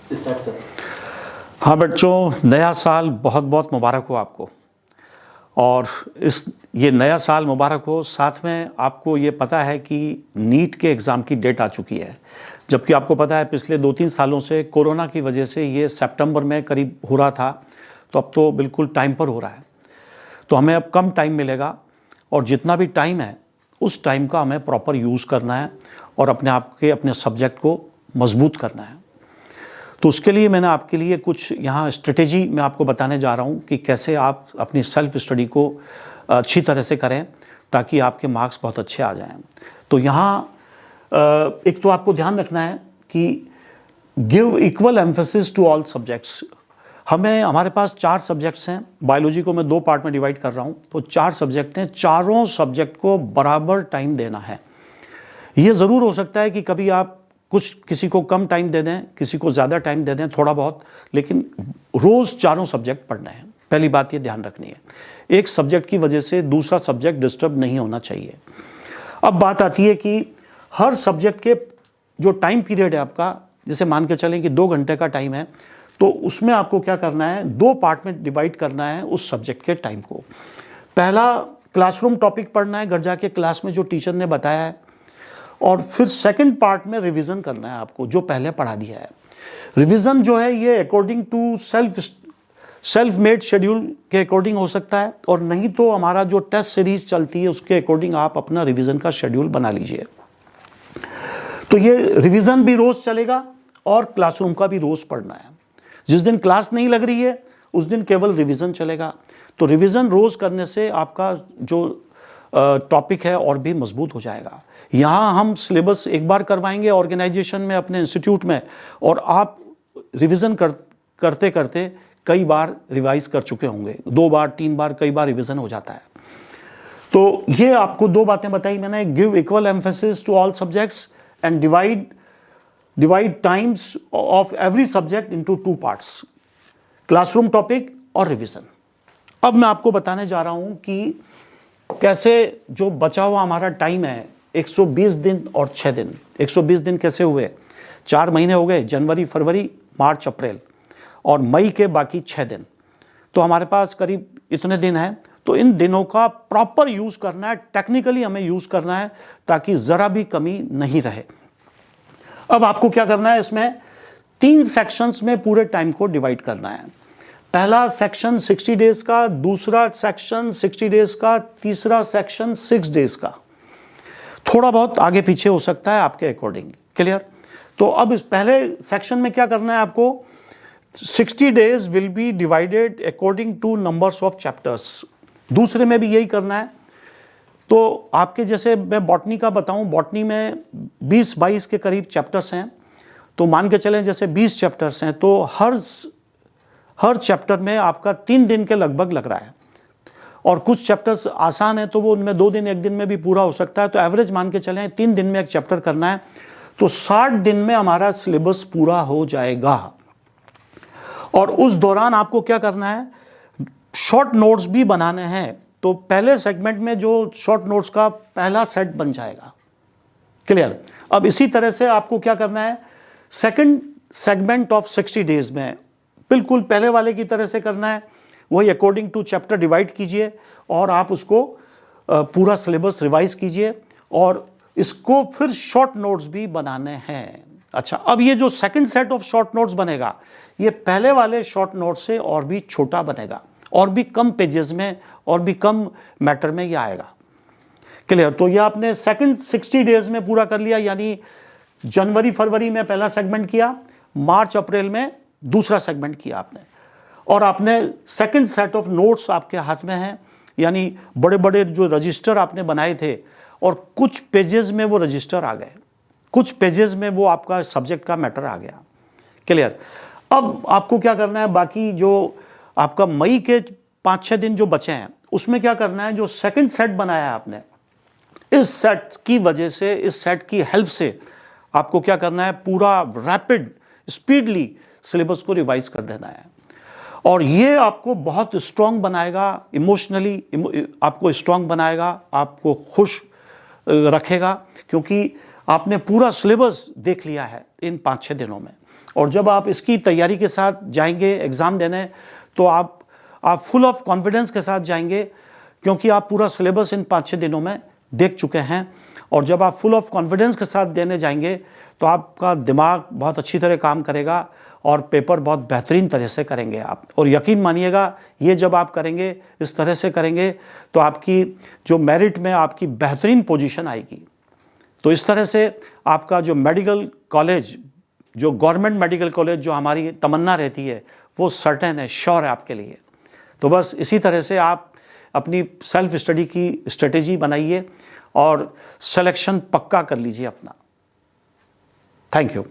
Is that sir? हाँ बच्चों, नया साल बहुत बहुत मुबारक हो आपको। और ये नया साल मुबारक हो। साथ में आपको ये पता है कि नीट के एग्ज़ाम की डेट आ चुकी है, जबकि आपको पता है पिछले 2-3 सालों से कोरोना की वजह से ये सितंबर में करीब हो रहा था, तो अब तो बिल्कुल टाइम पर हो रहा है। तो हमें अब कम टाइम मिलेगा और जितना भी टाइम है उस टाइम का हमें प्रॉपर यूज़ करना है और अपने सब्जेक्ट को मजबूत करना है। तो उसके लिए मैंने आपके लिए कुछ यहाँ स्ट्रेटेजी मैं आपको बताने जा रहा हूँ कि कैसे आप अपनी सेल्फ स्टडी को अच्छी तरह से करें ताकि आपके मार्क्स बहुत अच्छे आ जाएं। तो यहाँ एक तो आपको ध्यान रखना है कि give equal emphasis to all subjects. हमारे पास 4 सब्जेक्ट्स हैं। बायोलॉजी को मैं 2 पार्ट में डिवाइड कर रहा हूँ, तो 4 सब्जेक्ट हैं। चारों सब्जेक्ट को बराबर टाइम देना है। ये ज़रूर हो सकता है कि कभी आप किसी को कम टाइम दे दें, किसी को ज़्यादा टाइम दे दें, थोड़ा बहुत, लेकिन रोज़ चारों सब्जेक्ट पढ़ने हैं। पहली बात ये ध्यान रखनी है, एक सब्जेक्ट की वजह से दूसरा सब्जेक्ट डिस्टर्ब नहीं होना चाहिए। अब बात आती है कि हर सब्जेक्ट के जो टाइम पीरियड है आपका, जैसे मान के चलें कि 2 घंटे का टाइम है, तो उसमें आपको क्या करना है, 2 पार्ट में डिवाइड करना है उस सब्जेक्ट के टाइम को। पहला क्लासरूम टॉपिक पढ़ना है, घर जाके क्लास में जो टीचर ने बताया है, और फिर सेकंड पार्ट में रिवीजन करना है आपको जो पहले पढ़ा दिया है। रिवीजन जो है ये according to self made schedule के अकॉर्डिंग हो सकता है, और नहीं तो हमारा जो टेस्ट सीरीज चलती है उसके अकॉर्डिंग आप अपना रिवीजन का शेड्यूल बना लीजिए। तो ये रिवीजन भी रोज चलेगा और क्लासरूम का भी रोज पढ़ना है। जिस दिन क्लास नहीं लग रही है उस दिन केवल रिवीजन चलेगा। तो रिवीजन रोज करने से आपका जो टॉपिक है और भी मजबूत हो जाएगा। यहाँ हम सिलेबस एक बार करवाएंगे ऑर्गेनाइजेशन में, अपने इंस्टीट्यूट में, और आप रिवीजन करते करते कई बार रिवाइज कर चुके होंगे। 2 बार 3 बार कई बार रिवीजन हो जाता है। तो ये आपको 2 बातें बताई मैंने, give equal emphasis to all subjects and divide times of every subject into 2 parts, classroom topic और रिवीजन। अब मैं आपको बताने जा रहा हूं कि कैसे जो बचा हुआ हमारा टाइम है 120 दिन और 6 दिन। 120 दिन कैसे हुए, 4 महीने हो गए, जनवरी, फरवरी, मार्च, अप्रैल, और मई के बाकी 6 दिन। तो हमारे पास करीब इतने दिन हैं। तो इन दिनों का प्रॉपर यूज़ करना है, टेक्निकली हमें यूज़ करना है ताकि ज़रा भी कमी नहीं रहे। अब आपको क्या करना है, इसमें 3 सेक्शंस में पूरे टाइम को डिवाइड करना है। पहला सेक्शन 60 डेज का, दूसरा सेक्शन 60 डेज का, तीसरा सेक्शन 6 डेज का। थोड़ा बहुत आगे पीछे हो सकता है आपके अकॉर्डिंग। क्लियर? तो अब इस पहले सेक्शन में क्या करना है आपको, 60 days will be divided according two numbers of chapters. दूसरे में भी यही करना है। तो आपके जैसे मैं बॉटनी का बताऊं, बॉटनी में 20-22 के करीब चैप्टर्स हैं। तो मान के चलें जैसे 20 चैप्टर्स हैं, तो हर चैप्टर में आपका 3 दिन के लगभग लग रहा है, और कुछ चैप्टर्स आसान है तो वो उनमें 2 दिन 1 दिन में भी पूरा हो सकता है। तो एवरेज मान के चलें 3 दिन में एक चैप्टर करना है, तो 60 दिन में हमारा सिलेबस पूरा हो जाएगा। और उस दौरान आपको क्या करना है, शॉर्ट नोट्स भी बनाने हैं। तो पहले सेगमेंट में जो शॉर्ट नोट्स का पहला सेट बन जाएगा। क्लियर? अब इसी तरह से आपको क्या करना है, सेकंड सेगमेंट ऑफ 60 डेज में बिल्कुल पहले वाले की तरह से करना है। वही अकॉर्डिंग टू चैप्टर डिवाइड कीजिए और आप उसको पूरा सिलेबस रिवाइज कीजिए, और इसको फिर शॉर्ट नोट्स भी बनाने हैं। अच्छा, अब ये जो second set of short notes बनेगा, ये पहले वाले शॉर्ट नोट से और भी छोटा बनेगा, और भी कम पेजेस में और भी कम मैटर में ये आएगा। क्लियर? तो ये आपने सेकंड 60 डेज में पूरा कर लिया, यानी जनवरी फरवरी में पहला सेगमेंट किया, मार्च अप्रैल में दूसरा सेगमेंट किया आपने, और आपने सेकंड सेट ऑफ नोट्स आपके हाथ में हैं, यानी बड़े बड़े जो रजिस्टर आपने बनाए थे, और कुछ पेजेस में वो रजिस्टर आ गए, कुछ पेजेस में वो आपका सब्जेक्ट का मैटर आ गया। क्लियर? अब आपको क्या करना है, बाकी जो आपका मई के 5-6 दिन जो बचे हैं उसमें क्या करना है, जो सेकंड सेट बनाया है आपने, इस सेट की वजह से, इस सेट की हेल्प से आपको क्या करना है, पूरा रैपिड स्पीडली सिलेबस को रिवाइज कर देना है। और ये आपको बहुत स्ट्रांग बनाएगा, इमोशनली आपको स्ट्रांग बनाएगा, आपको खुश रखेगा, क्योंकि आपने पूरा सिलेबस देख लिया है। इन 5-6 दिनों में। और जब आप इसकी तैयारी के साथ जाएंगे एग्ज़ाम देने, तो आप फुल ऑफ कॉन्फिडेंस के साथ जाएंगे, क्योंकि आप पूरा सिलेबस इन 5-6 दिनों में देख चुके हैं। और जब आप फुल ऑफ कॉन्फिडेंस के साथ देने जाएंगे तो आपका दिमाग बहुत अच्छी तरह काम करेगा और पेपर बहुत बेहतरीन तरह से करेंगे आप। और यकीन मानिएगा, ये जब आप करेंगे, इस तरह से करेंगे, तो आपकी जो मेरिट में आपकी बेहतरीन पोजीशन आएगी। तो इस तरह से आपका जो मेडिकल कॉलेज, जो गवर्नमेंट मेडिकल कॉलेज जो हमारी तमन्ना रहती है, वो सर्टेन है, श्योर है आपके लिए। तो बस इसी तरह से आप अपनी सेल्फ स्टडी की स्ट्रेटेजी बनाइए और सिलेक्शन पक्का कर लीजिए अपना। Thank you.